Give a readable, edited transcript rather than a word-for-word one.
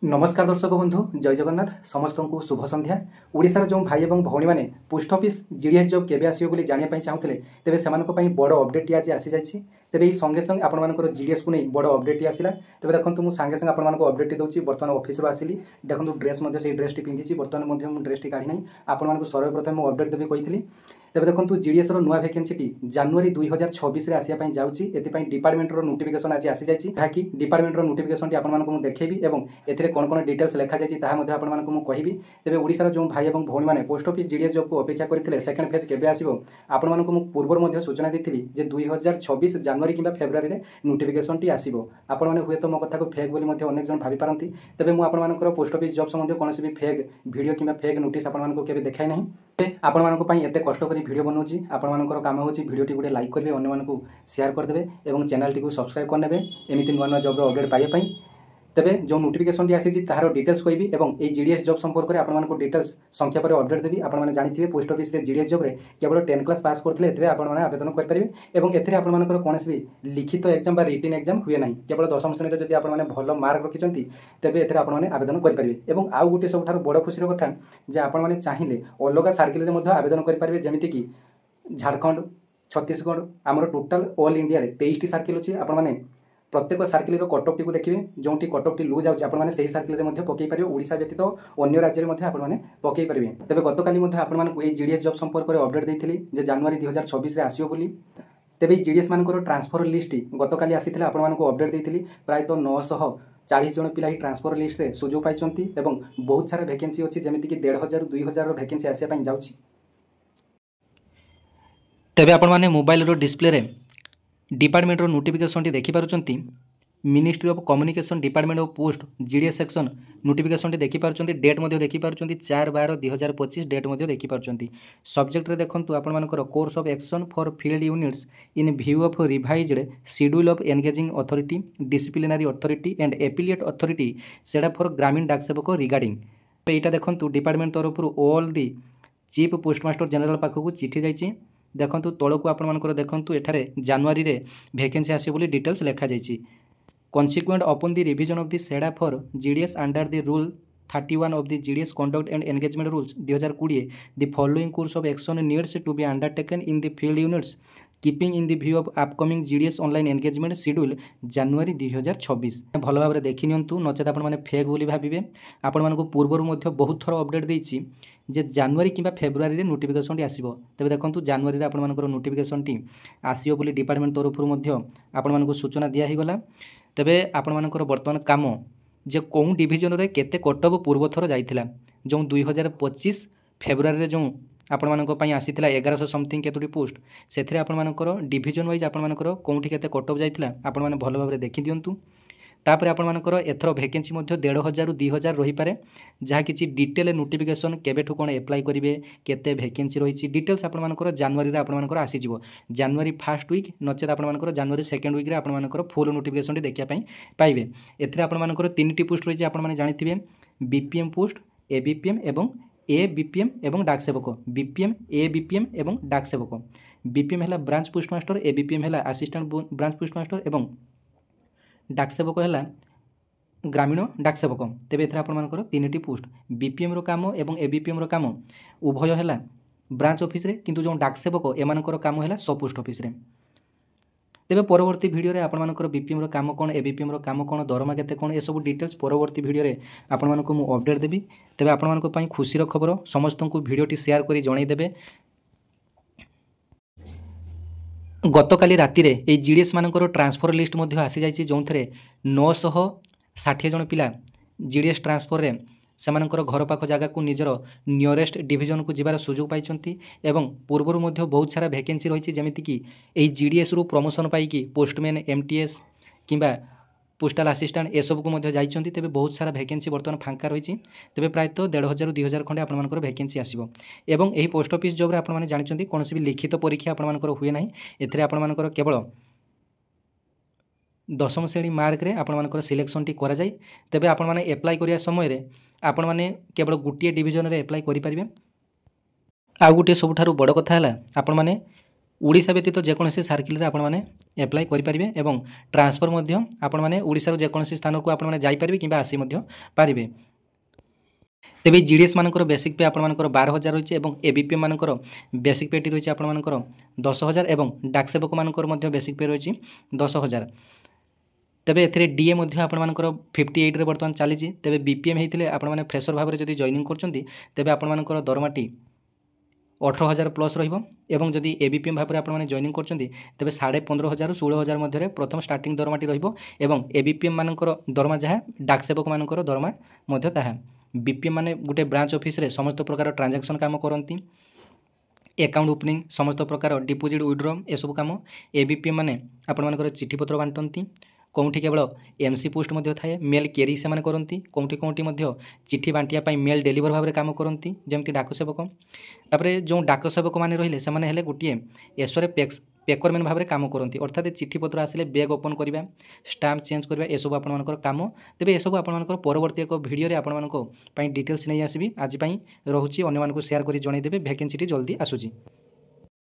नमस्कार दर्शक बंधु जय जगन्नाथ समस्त को शुभ संध्या। ओडिशार जो भाई और भौणी मैंने पोस्ट ऑफिस जीडीएस जॉब केबे आसीबो बोली जानिया चाहूले तेबे सेमानक पई बड़ अपडेट आज आसी जाइछि। तेबे संगे संगे आपनकर जीडीएस को नहीं बड़ अपडेट आसिला। तेबे देखंतु मु संगे संगे आपनक अपडेट दउछि। वर्तमान ऑफिस रो आसिली देखंतु ड्रेस मध्ये से ड्रेस टी पिंधिछि। वर्तमान मध्ये मु ड्रेस टी काढी नै आपनक सर्वप्रथम मु अपडेट देबे कहितली। तेबे देखंतु जीडीएस रो नुवा वैकेंसी टी जनवरी 2026 रे आसिया पई जाउछि। एति पई डिपार्टमेंट रो नोटिफिकेशन आज आसी जाइछि। ताकि डिपार्टमेंट रो नोटिफिकेशन टी आपनक मु देखेबी एवं एथिरे कोन कोन डिटेल्स लेखा जाइछि ताहा मध्ये आपनक मु कहिबी। तेबे ओडिसा जो भाई और भौणी माने पोस्ट ऑफिस जीडीएस जॉब को अपेक्षा करथिले सेकंड फेज केबे आसीबो आपनक मु पूर्वर मध्ये सूचना देथिली जे 2026 जनवरी किबा फेब्रुआरी रे नोटिफिकेशन टी आसीबो। आपण माने हुए तो मो कथा को फेक बोली मध्ये अनेक जन भाबी पारंती। तेबे मु आपण मानकर पोस्ट ऑफिस जॉब संबंधी कोनोसी भी फेक वीडियो किबा फेक नोटिस आपण मानको केबे देखाइ नाही। आपण मानको पई एते कष्ट करी वीडियो बनौछि। आपण मानकर काम होछि वीडियो टी गुडे लाइक करबे, अन्य मानको शेयर कर देबे एवं चैनल टी को सब्सक्राइब कर नेबे एमिति नुवा नुवा जॉब रो अपडेट पाइबे पई। तेबे जो नोटिफिकेशन टी आसी तार डिटेल्स कहबी एवं ए जीडीएस जॉब संपर्क में आपको डिटेल्स संख्या पर अपडेट देवी। आपने जानिथिबे पोस्ट ऑफिस रे जीडीएस जॉब रे केवल 10 क्लास पास करथिले एथरे आपण माने आवेदन कर परिबे एवं एथरे आपण मानकर कोनोसी भी लिखित एग्जाम बा रिटन एग्जाम हुए नाही। केवल 10वीं श्रेणी रे जदि आपण माने भलो मार्क रखिचंती तेबे एथरे आपण माने आवेदन कर परिबे। एवं आउ गुटे सबठार बड़ खुशीर कथा जे आपण माने चाहिले अलगा सर्किल रे मध्ये आवेदन कर परिबे। जेमिति कि झारखंड, छत्तीसगढ़ आमर टोटल ऑल इंडिया रे 23 टी सर्किल अछि। आपण माने प्रत्येक सर्किल कटअफ टी देखिए जो कटअफ टी लूज आउट आपने से सर्किल में पकई पारे। ओडिशा व्यतीत अन्य राज्य में आपने पकई पारे। तेज गतकाली आपको ये जीडीएस जॉब संपर्क में अपडेट देती जे जनवरी 2026 आसो बोली। तेज जीडीएस मानकर ट्रांसफर लिस्ट गतकाली आसी आपको अपडेट देती। प्रायतः 940 जन पिला ही ट्रांसफर लिस्ट रे सुजोग पाइछंती एवं बहुत सारा वैकेंसी अच्छी जमीक 1500 2000 वैकेंसी आसापी जाऊँगी। तेज आपने मोबाइल डिस्प्ले रे डिपार्टमेंट रो नोटिफिकेशन टी देखि पारुचंती। Ministry of communication department of post GDS section notification टी देखि पारुचंती। डेट मध्ये देखि पारुचंती 4/12/2025 डेट मध्ये देखि पारुचंती। सब्जेक्ट रे देखंतु आपण मानकर course of action for field units in view of revised schedule of engaging authority disciplinary authority and appellate authority सेडा फॉर ग्रामीण डाक सेवक रिगार्डिंग। एटा देखंतु डिपार्टमेंट तरफ all the chief postmaster general पाखकु चिठी जाइछि। देखंतु तळकु आपण मानकर देखंतु एठारे जनवरी रे वैकेंसी आसी बोली डिटेल्स लेखा जाइछि। Consequent upon the revision of the सेडा for GDS under the rule 31 of the GDS conduct and engagement rules 2020 the following course of action needs to be undertaken in the field units keeping in the view of upcoming GDS online engagement schedule January 2026। भल भाव देखि नियंतु नचेत आपण माने fake बोली भाबिबे। आपण मानको पूर्वरु मध्ये बहुत थर अपडेट देइछि जे जनवरी किंबा फेब्रुआरी रे नोटिफिकेशन टी आसीबो। तेबे देखंतु जनवरी रे आपण मानकर नोटिफिकेशन टी आसीबो बोली डिपार्टमेंट तरफरु मध्ये आपण मानको सूचना दिया ही गला। तेबे आपण मानकर वर्तमान काम जे कोन डिवीजन रे केते कटअफ पूर्व थर जाइथिला जो 2025 फेब्रुआरी रे जो आपण मानक पई आसीथिला 1100 समथिंग केतुडी पोस्ट सेथरे आपण मानकर डिवीजन वाइज आपण मानकर कोंठी केते कटअफ जाइथिला आपण माने भलो भाबरे देखि दियंतु। तापर आपण मानकर एथरो वैकेंसी मध्ये 1500 2000 रही पारे। जहा किछि डिटेल नोटिफिकेशन केबेठु कोन अप्लाई करिवे केते वैकेंसी रहिछि डिटेल्स आपण मानकर जनवरी रे आपण मानकर आसी जिवो। जनवरी फर्स्ट वीक नचेत आपण मानकर जनवरी सेकंड वीक रे आपण मानकर फुल नोटिफिकेशन टी देखिया पई पाइबे। एथरे आपण मानकर तीनटी पोस्ट रहिछि आपण माने जानिथिबे बीपीएम पोस्ट एबीपीएम एवं एबीपीएम एवं डाक सेवक। बीपीएम एबीपीएम एवं डाक सेवक। बीपीएम हैला ब्रांच पोस्टमास्टर, एबीपीएम हैला असिस्टेंट ब्रांच पोस्टमास्टर एवं डाक सेवक है ग्रामीण डाक सेवक। तेबे एथरा आपण मानकर तीनटी पोस्ट बीपीएम रो काम एवं एबीपीएम रो काम उभय है ब्रांच ऑफिस रे किंतु जो डाक सेवक एमानकर काम है सब पोस्ट ऑफिस रे। तेबे परवर्ती वीडियो रे आपण मानकर बीपीएम रो काम कोन एबीपीएम रो काम कोन दरमा केते कोन ए सब डिटेल्स परवर्ती वीडियो रे आपण मानको मु अपडेट देबी। तेबे आपण मानको पई खुशी रो खबर समस्त को वीडियो टी शेयर करी जणाई देबे। गतकाली राति रे ए जीडीएस मानकर ट्रांसफर लिस्ट मध्ये आसी जाइछि जो 960 जन पिला जीडीएस ट्रांसफर रे सेमानकर घर पाख जगह को निजर नियरेस्ट डिवीजन को जिबार सुযোগ पाइछंती एवं पूर्वरु मध्ये बहुत सारा वैकेंसी रहिछि जेमिति कि ए जीडीएस रु प्रमोशन पाई कि पोस्टमैन एमटीएस किंबा पोस्टाल असिस्टेंट ए सब को मध्ये जाइछंती। तेबे बहुत सारा वैकेंसी वर्तमान फांका रहिछि। तेबे प्रायतः 1500 2000 खंडे आपण मानकर वैकेंसी आसीबो एवं एही पोस्ट ऑफिस जॉब रे आपण माने जानिछंती कोनोसी भी लिखित परीक्षा आपण मानकर हुए नाही। एथरे आपण मानकर केवल 10वीं श्रेणी मार्क रे आपण मानकर सिलेक्शन टी करा जाय। तेबे आपण माने अप्लाई करिया समय रे आपण माने केवल गुटिए डिवीजन रे अप्लाई करि परिबे। आ गुटिए सबठारु बड़ कथा हला आपण माने ओडिशा व्यतीत जेकोसी सर्किल रे आपण माने एप्लाई करि परिबे एवं ट्रांसफर मध्य आपण माने ओडिशा रो जेकोसी स्थान को आपण माने जाई परिबे किबा आसी मध्य पारिबे। तेबे जीडीएस मानकर बेसिक पे आपण मानकर 12,000 रहिছে एवं एबीपीएम मानकर बेसिक पेटी रहिছে आपण मानकर 10,000 एवं डाक सेवक मानकर मध्य बेसिक पे रहिছে 10,000। तेबे एथिरे डीए मध्य आपण मानकर 58 रे वर्तमान चली। तेबे बीपीएम हेतिले आपण माने फ्रेशर भाव रे जदी जॉइनिंग करचंती तेबे आपण मानकर दरमाटी 18,000 प्लस रहिबो एवं जदी एबीपीएम भाव रे आपण माने जॉइनिंग करचंती तेबे 15,500 ରୁ 16,000 मध्य रे प्रथम स्टार्टिंग दरमाटी रहिबो एवं एबीपीएम मानकर दरमा जहा डाक सेवक मानकर दरमा मध्य ताहा। बीपीएम माने गुटे ब्रांच ऑफिस रे समस्त प्रकार ट्रांजैक्शन काम करंती, अकाउंट ओपनिंग समस्त प्रकार डिपोजिट विड्रॉ ए सब काम। एबीपीएम माने आपण मानकर चिठी पत्र बांटंती, कोठी केवल एमसी पोस्ट मध्य थाए, मेल कैरी से करती, कोठी कोठी मध्य चिठी बांटिया मेल डेलीवर भाव में काम करती जमती डाक सेवक। तापर जो डाक सेवक मैंने रहिले से माने हेले गोटे एसोरे पेकरमैन भाव में काम करती, अर्थात चिठी पत्र आसिले बैग ओपन करवा, स्टाम्प चेंज करवा, यह सब आपण काम। तेज यह सब आपण परवर्ती एक भिडियो आपण डिटेल्स नहीं आसबि। आज रोचे अन्य शेयर कर जनईदेवे, भैकेंसी जल्दी आसूची।